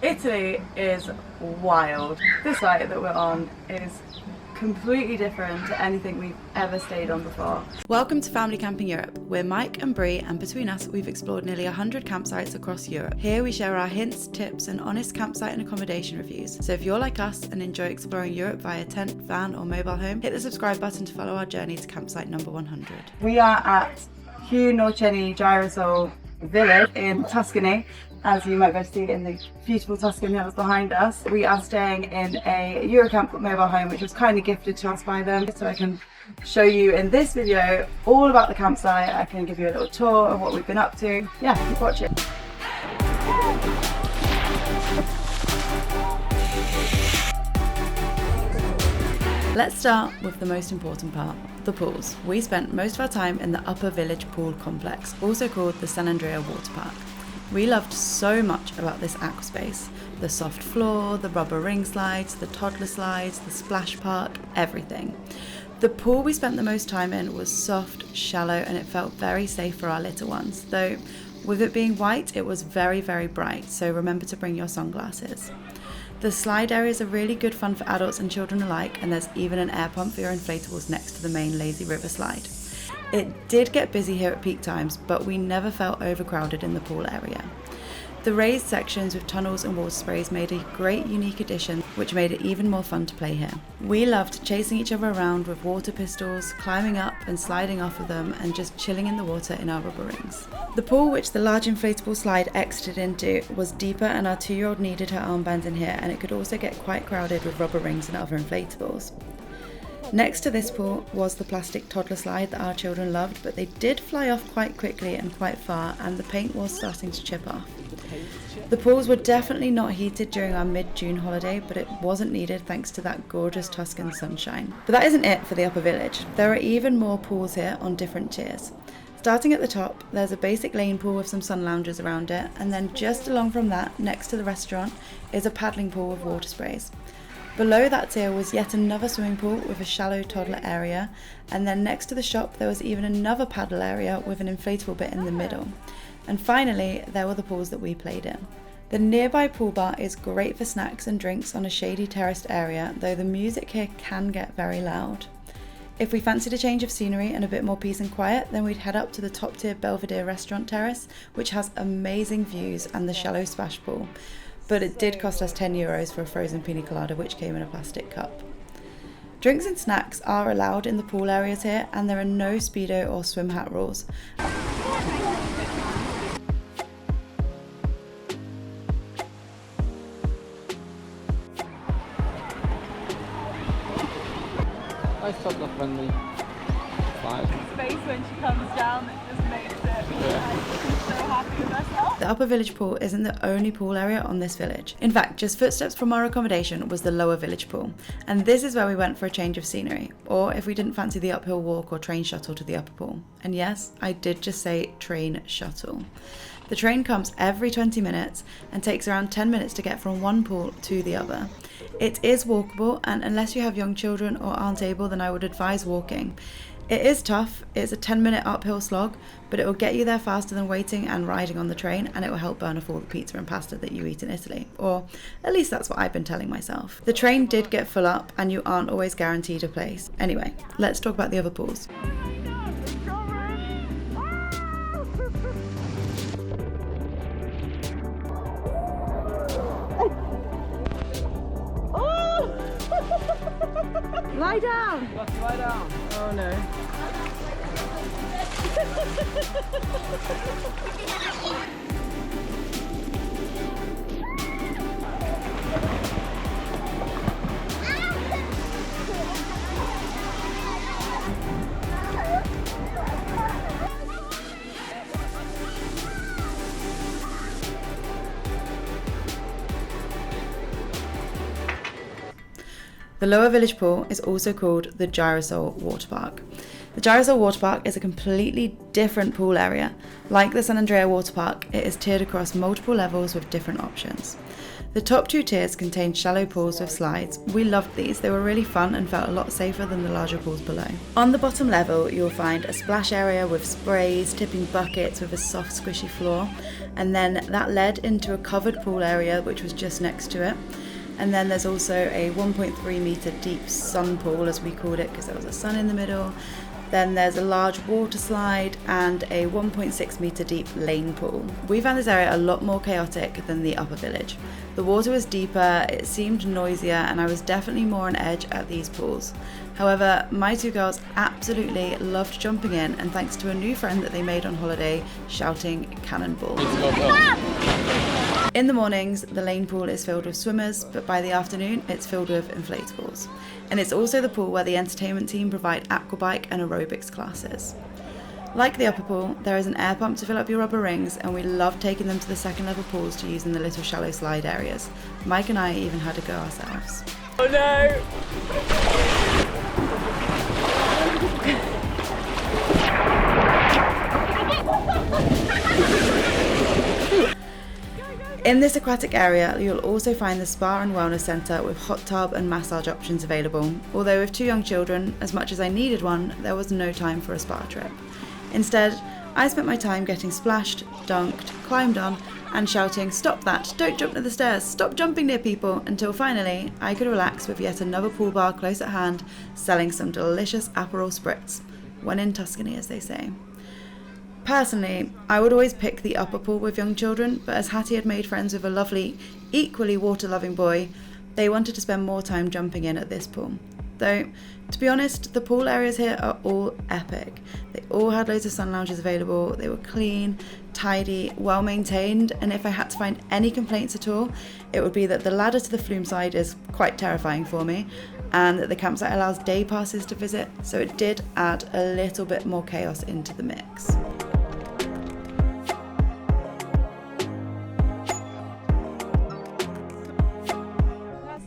Italy is wild. The site that we're on is completely different to anything we've ever stayed on before. Welcome to Family Camping Europe. We're Mike and Bree, and between us we've explored nearly 100 campsites across Europe. Here we share our hints, tips and honest campsite and accommodation reviews. So if you're like us and enjoy exploring Europe via tent, van or mobile home, hit the subscribe button to follow our journey to campsite number 100. We are at Hu Norcenni Girasole Village in Tuscany. As you might be able to see in the beautiful Tuscan hills behind us. We are staying in a Eurocamp mobile home, which was kindly gifted to us by them. So I can show you in this video all about the campsite. I can give you a little tour of what we've been up to. Yeah, keep watching. Let's start with the most important part, the pools. We spent most of our time in the upper village pool complex, also called the San Andrea Water Park. We loved so much about this aqua space. The soft floor, the rubber ring slides, the toddler slides, the splash park, everything. The pool we spent the most time in was soft, shallow, and it felt very safe for our little ones. Though, with it being white, it was very, very bright, so remember to bring your sunglasses. The slide areas are really good fun for adults and children alike, and there's even an air pump for your inflatables next to the main lazy river slide. It did get busy here at peak times, but we never felt overcrowded in the pool area. The raised sections with tunnels and water sprays made a great unique addition, which made it even more fun to play here. We loved chasing each other around with water pistols, climbing up and sliding off of them, and just chilling in the water in our rubber rings. The pool which the large inflatable slide exited into was deeper, and our 2-year-old needed her armbands in here, and it could also get quite crowded with rubber rings and other inflatables. Next to this pool was the plastic toddler slide that our children loved, but they did fly off quite quickly and quite far, and the paint was starting to chip off. The pools were definitely not heated during our mid-June holiday, but it wasn't needed thanks to that gorgeous Tuscan sunshine. But that isn't it for the upper village. There are even more pools here on different tiers. Starting at the top, there's a basic lane pool with some sun loungers around it, and then just along from that, next to the restaurant, is a paddling pool with water sprays. Below that tier was yet another swimming pool with a shallow toddler area, and then next to the shop there was even another paddle area with an inflatable bit in the middle. And finally, there were the pools that we played in. The nearby pool bar is great for snacks and drinks on a shady terraced area, though the music here can get very loud. If we fancied a change of scenery and a bit more peace and quiet, then we'd head up to the top tier Belvedere restaurant terrace, which has amazing views and the shallow splash pool. But it did cost us €10 for a frozen pina colada, which came in a plastic cup. Drinks and snacks are allowed in the pool areas here, and there are no Speedo or swim hat rules. Nice toddler-friendly slide. Space when she comes down, it just makes it. I'm so happy with myself. The upper village pool isn't the only pool area on this village. In fact, just footsteps from our accommodation was the lower village pool, and this is where we went for a change of scenery, or if we didn't fancy the uphill walk or train shuttle to the upper pool. And yes, I did just say train shuttle. The train comes every 20 minutes and takes around 10 minutes to get from one pool to the other. It is walkable, and unless you have young children or aren't able, then I would advise walking. It is tough, it's a 10-minute uphill slog, but it will get you there faster than waiting and riding on the train, and it will help burn off all the pizza and pasta that you eat in Italy. Or at least that's what I've been telling myself. The train did get full up, and you aren't always guaranteed a place. Anyway, let's talk about the other pools. Lie down! Let's lie down. Oh no. The lower village pool is also called the Girasole Water Park. The Girasole Water Park is a completely different pool area. Like the San Andrea Water Park, it is tiered across multiple levels with different options. The top 2 tiers contain shallow pools with slides. We loved these, they were really fun and felt a lot safer than the larger pools below. On the bottom level, you'll find a splash area with sprays, tipping buckets with a soft squishy floor, and then that led into a covered pool area which was just next to it. And then there's also a 1.3 metre deep sun pool, as we called it, because there was a sun in the middle. Then there's a large water slide and a 1.6 metre deep lane pool. We found this area a lot more chaotic than the upper village. The water was deeper, it seemed noisier, and I was definitely more on edge at these pools. However, my two girls absolutely loved jumping in, and thanks to a new friend that they made on holiday, shouting cannonball. In the mornings, the lane pool is filled with swimmers, but by the afternoon, it's filled with inflatables. And it's also the pool where the entertainment team provide aquabike and aerobics classes. Like the upper pool, there is an air pump to fill up your rubber rings, and we love taking them to the second level pools to use in the little shallow slide areas. Mike and I even had a go ourselves. Oh no! In this aquatic area, you'll also find the spa and wellness centre with hot tub and massage options available, although with 2 young children, as much as I needed one, there was no time for a spa trip. Instead, I spent my time getting splashed, dunked, climbed on, and shouting, "Stop that, don't jump near the stairs, stop jumping near people," until finally I could relax with yet another pool bar close at hand, selling some delicious Aperol Spritz. When in Tuscany, as they say. Personally, I would always pick the upper pool with young children, but as Hattie had made friends with a lovely, equally water-loving boy, they wanted to spend more time jumping in at this pool. Though, to be honest, the pool areas here are all epic. They all had loads of sun lounges available, they were clean, tidy, well maintained, and if I had to find any complaints at all, it would be that the ladder to the flume side is quite terrifying for me, and that the campsite allows day passes to visit, so it did add a little bit more chaos into the mix.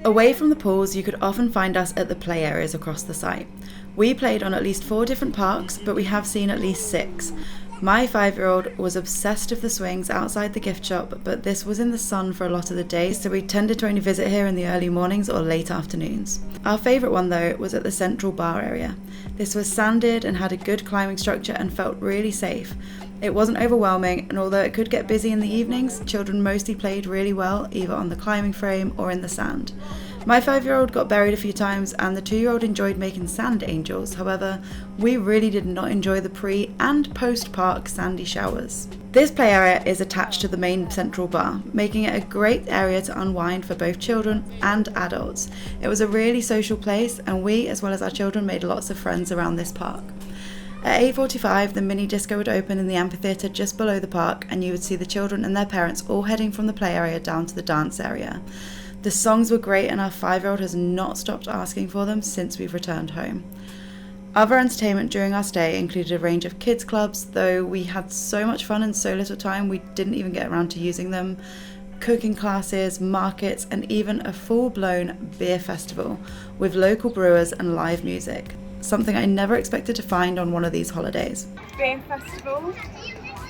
Away from the pools, you could often find us at the play areas across the site. We played on at least 4 different parks, but we have seen at least 6. My 5-year-old was obsessed with the swings outside the gift shop, but this was in the sun for a lot of the day, so we tended to only visit here in the early mornings or late afternoons. Our favourite one though was at the central bar area. This was sanded and had a good climbing structure and felt really safe. It wasn't overwhelming, and although it could get busy in the evenings, children mostly played really well, either on the climbing frame or in the sand. My 5-year-old got buried a few times, and the 2-year-old enjoyed making sand angels. However, we really did not enjoy the pre- and post-park sandy showers. This play area is attached to the main central bar, making it a great area to unwind for both children and adults. It was a really social place, and we, as well as our children, made lots of friends around this park. At 8:45, the mini disco would open in the amphitheatre just below the park, and you would see the children and their parents all heading from the play area down to the dance area. The songs were great, and our 5-year-old has not stopped asking for them since we've returned home. Other entertainment during our stay included a range of kids clubs, though we had so much fun and so little time we didn't even get around to using them, cooking classes, markets, and even a full-blown beer festival with local brewers and live music. Something I never expected to find on one of these holidays. Beer festival,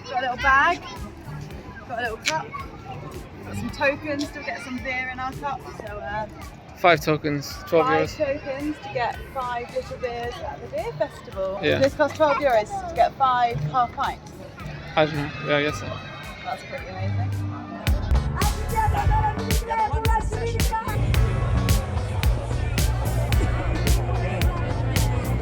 got a little bag, got a little cup, got some tokens to get some beer in our cup. So 5 tokens, 12 5 euros. tokens to get 5 little beers at the beer festival. Yeah. This costs 12 euros to get 5 half pints. I don't know, yeah, I guess so. That's pretty amazing.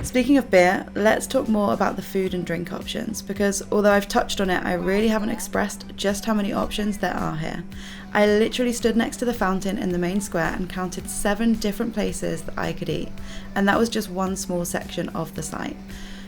Speaking of beer, let's talk more about the food and drink options, because although I've touched on it, I really haven't expressed just how many options there are here. I literally stood next to the fountain in the main square and counted 7 different places that I could eat, and that was just one small section of the site.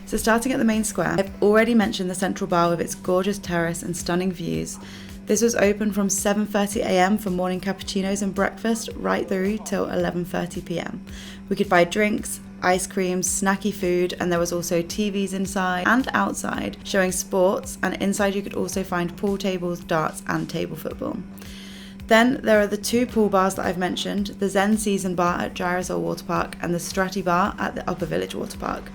So starting at the main square, I've already mentioned the central bar with its gorgeous terrace and stunning views. This was open from 7:30 a.m. for morning cappuccinos and breakfast right through till 11:30 p.m. We could buy drinks, ice creams, snacky food, and there was also TVs inside and outside showing sports, and inside you could also find pool tables, darts and table football. Then there are the 2 pool bars that I've mentioned, the Zen Season Bar at Girasole Water Park and the Strati Bar at the Upper Village Water Park.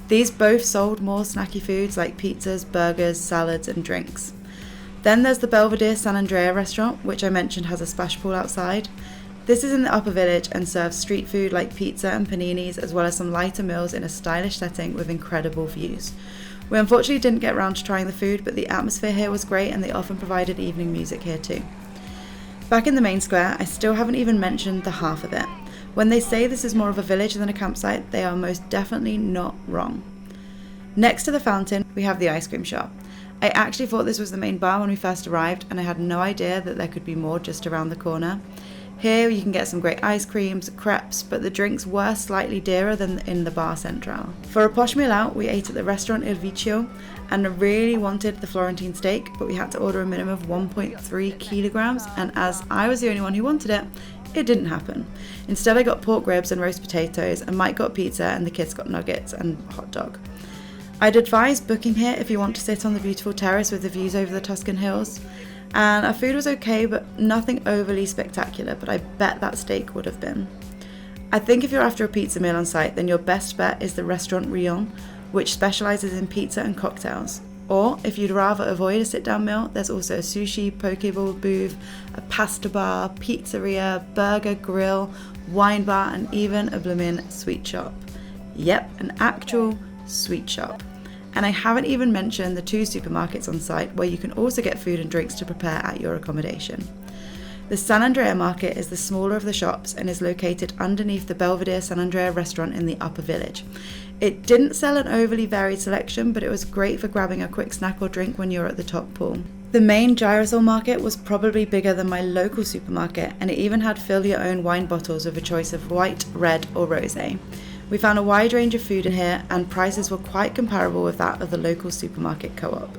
These both sold more snacky foods like pizzas, burgers, salads and drinks. Then there's the Belvedere San Andrea restaurant, which I mentioned has a splash pool outside. This is in the Upper Village and serves street food like pizza and paninis, as well as some lighter meals in a stylish setting with incredible views. We unfortunately didn't get around to trying the food, but the atmosphere here was great and they often provided evening music here too. Back in the main square, I still haven't even mentioned the half of it. When they say this is more of a village than a campsite, they are most definitely not wrong. Next to the fountain, we have the ice cream shop. I actually thought this was the main bar when we first arrived, and I had no idea that there could be more just around the corner. Here you can get some great ice creams, crepes, but the drinks were slightly dearer than in the bar central. For a posh meal out, we ate at the restaurant Il Vicio, and I really wanted the Florentine steak, but we had to order a minimum of 1.3 kilograms, and as I was the only one who wanted it, it didn't happen. Instead I got pork ribs and roast potatoes, and Mike got pizza and the kids got nuggets and hot dog. I'd advise booking here if you want to sit on the beautiful terrace with the views over the Tuscan hills. And our food was okay, but nothing overly spectacular, but I bet that steak would have been. I think if you're after a pizza meal on site, then your best bet is the restaurant Breanne, which specialises in pizza and cocktails. Or, if you'd rather avoid a sit-down meal, there's also a sushi, pokeball booth, a pasta bar, pizzeria, burger, grill, wine bar, and even a bloomin' sweet shop. Yep, an actual sweet shop. And I haven't even mentioned the 2 supermarkets on site where you can also get food and drinks to prepare at your accommodation. The San Andrea market is the smaller of the shops and is located underneath the Belvedere San Andrea restaurant in the upper village. It didn't sell an overly varied selection, but it was great for grabbing a quick snack or drink when you're at the top pool. The main Girasole market was probably bigger than my local supermarket, and it even had fill your own wine bottles with a choice of white, red or rosé. We found a wide range of food in here, and prices were quite comparable with that of the local supermarket co-op.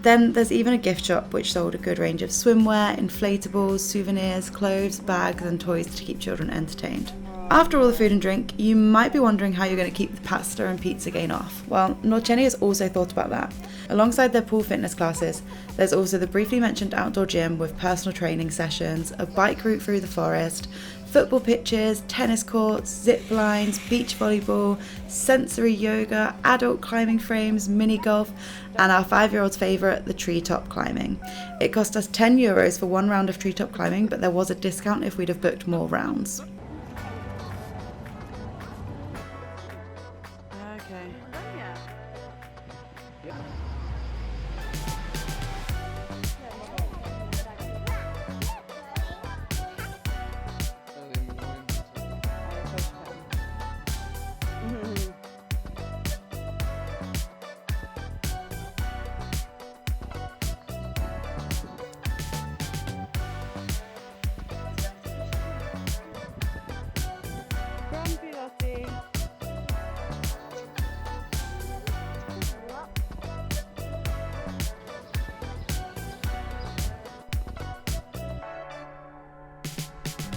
Then there's even a gift shop which sold a good range of swimwear, inflatables, souvenirs, clothes, bags and toys to keep children entertained. After all the food and drink, you might be wondering how you're going to keep the pasta and pizza gain off. Well, Norcenni has also thought about that. Alongside their pool fitness classes, there's also the briefly mentioned outdoor gym with personal training sessions, a bike route through the forest, football pitches, tennis courts, zip lines, beach volleyball, sensory yoga, adult climbing frames, mini golf, and our 5-year-old's favourite, the treetop climbing. It cost us €10 for 1 round of treetop climbing, but there was a discount if we'd have booked more rounds.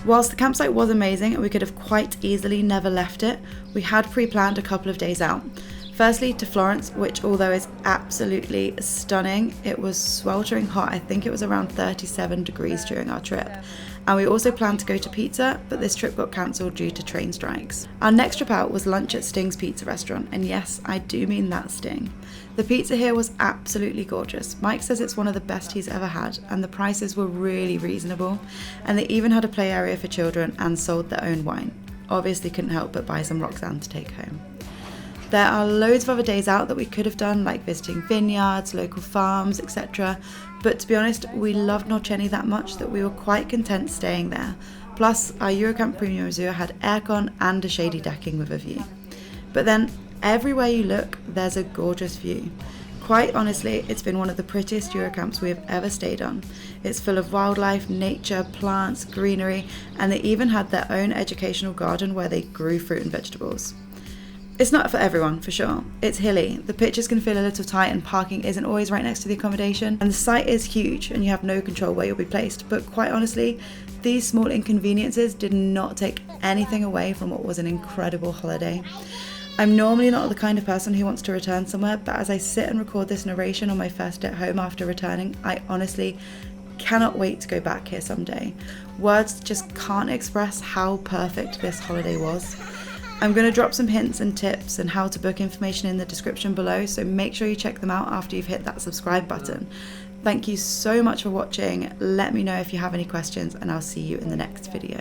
Whilst the campsite was amazing and we could have quite easily never left it, we had pre-planned a couple of days out. Firstly to Florence, which although is absolutely stunning, it was sweltering hot. I think it was around 37 degrees during our trip. And we also planned to go to Pizza, but this trip got cancelled due to train strikes. Our next trip out was lunch at Sting's Pizza restaurant, and yes, I do mean that Sting. The pizza here was absolutely gorgeous. Mike says it's one of the best he's ever had, and the prices were really reasonable, and they even had a play area for children and sold their own wine. Obviously couldn't help but buy some Roxanne to take home. There are loads of other days out that we could have done, like visiting vineyards, local farms, etc. But to be honest, we loved Norcenni that much that we were quite content staying there. Plus, our Eurocamp Premium Resort had aircon and a shady decking with a view. But then, everywhere you look, there's a gorgeous view. Quite honestly, it's been one of the prettiest Eurocamps we have ever stayed on. It's full of wildlife, nature, plants, greenery, and they even had their own educational garden where they grew fruit and vegetables. It's not for everyone, for sure. It's hilly, the pitches can feel a little tight and parking isn't always right next to the accommodation, and the site is huge and you have no control where you'll be placed, but quite honestly, these small inconveniences did not take anything away from what was an incredible holiday. I'm normally not the kind of person who wants to return somewhere, but as I sit and record this narration on my first day at home after returning, I honestly cannot wait to go back here someday. Words just can't express how perfect this holiday was. I'm going to drop some hints and tips and how to book information in the description below, so make sure you check them out after you've hit that subscribe button. Thank you so much for watching. Let me know if you have any questions and I'll see you in the next video.